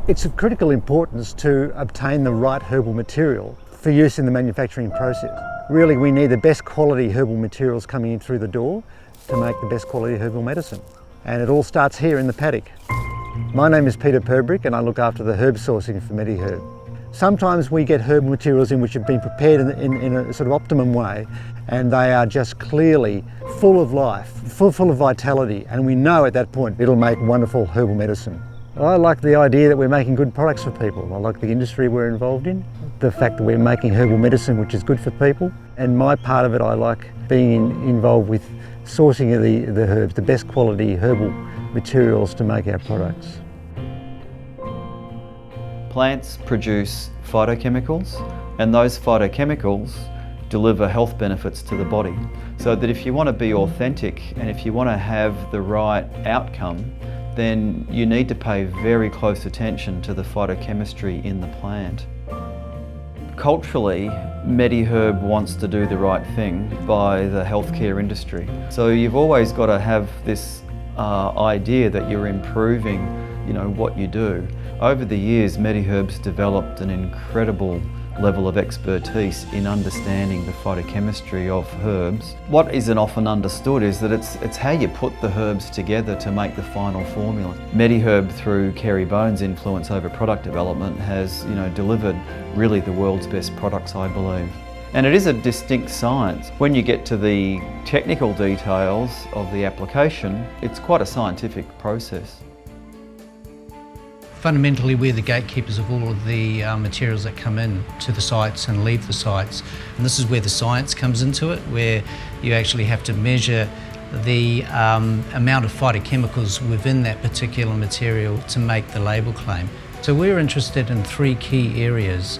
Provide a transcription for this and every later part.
It's of critical importance to obtain the right herbal material for use in the manufacturing process. Really, we need the best quality herbal materials coming in through the door to make the best quality herbal medicine. And it all starts here in the paddock. My name is Peter Perbrick and I look after the herb sourcing for MediHerb. Sometimes we get herbal materials in which have been prepared in a sort of optimum way, and they are just clearly full of life, full of vitality, and we know at that point it'll make wonderful herbal medicine. I like the idea that we're making good products for people. I like the industry we're involved in, the fact that we're making herbal medicine which is good for people, and my part of it, I like being involved with sourcing of the herbs, the best quality herbal materials to make our products. Plants produce phytochemicals, and those phytochemicals deliver health benefits to the body. So that if you want to be authentic and if you want to have the right outcome, then you need to pay very close attention to the phytochemistry in the plant. Culturally, MediHerb wants to do the right thing by the healthcare industry. So you've always got to have this idea that you're improving, what you do. Over the years, MediHerb's developed an incredible level of expertise in understanding the phytochemistry of herbs. What isn't often understood is that it's how you put the herbs together to make the final formula. MediHerb, through Kerry Bone's influence over product development, has delivered really the world's best products, I believe. And it is a distinct science. When you get to the technical details of the application, it's quite a scientific process. Fundamentally, we're the gatekeepers of all of the materials that come in to the sites and leave the sites. And this is where the science comes into it, where you actually have to measure the amount of phytochemicals within that particular material to make the label claim. So we're interested in three key areas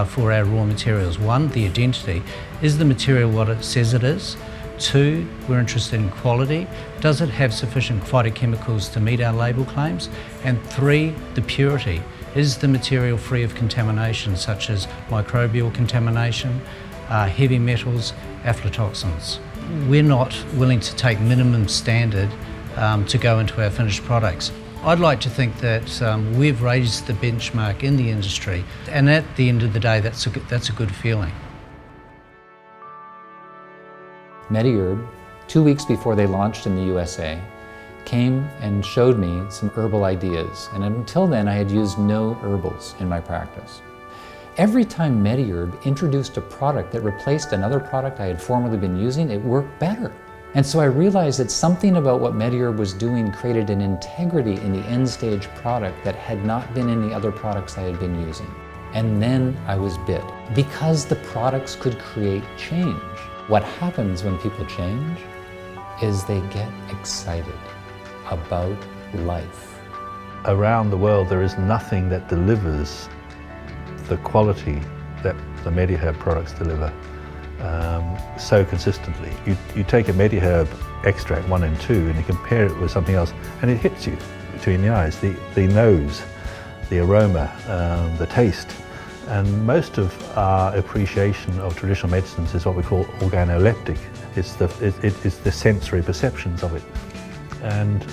for our raw materials. One, the identity. Is the material what it says it is? Two, we're interested in quality. Does it have sufficient phytochemicals to meet our label claims? And three, the purity. Is the material free of contamination such as microbial contamination, heavy metals, aflatoxins? We're not willing to take minimum standard to go into our finished products. I'd like to think that we've raised the benchmark in the industry, and at the end of the day, that's a good feeling. MediHerb, 2 weeks before they launched in the USA, came and showed me some herbal ideas, and until then I had used no herbals in my practice. Every time MediHerb introduced a product that replaced another product I had formerly been using, it worked better. And so I realized that something about what MediHerb was doing created an integrity in the end stage product that had not been in the other products I had been using. And then I was bit, because the products could create change. What happens when people change is they get excited about life. Around the world, there is nothing that delivers the quality that the MediHerb products deliver so consistently. You take a MediHerb extract 1 and 2 and you compare it with something else and it hits you between the eyes, the nose, the aroma, the taste. And most of our appreciation of traditional medicines is what we call organoleptic. It's the sensory perceptions of it. And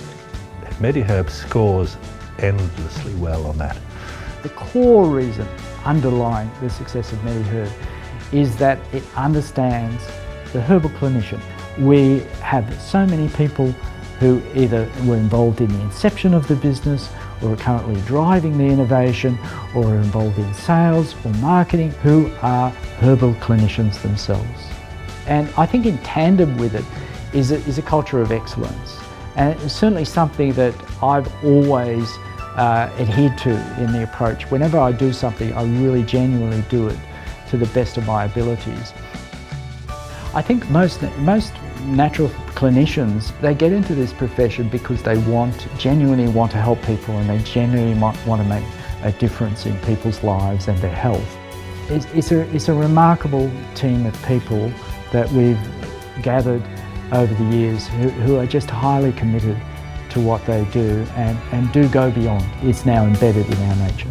MediHerb scores endlessly well on that. The core reason underlying the success of MediHerb is that it understands the herbal clinician. We have so many people who either were involved in the inception of the business or are currently driving the innovation or are involved in sales or marketing who are herbal clinicians themselves. And I think in tandem with it is a culture of excellence. And it's certainly something that I've always adhered to in the approach. Whenever I do something, I really genuinely do it to the best of my abilities. I think most natural clinicians, they get into this profession because they genuinely want to help people, and they genuinely want to make a difference in people's lives and their health. It's a remarkable team of people that we've gathered over the years who are just highly committed to what they do and do go beyond. It's now embedded in our nature.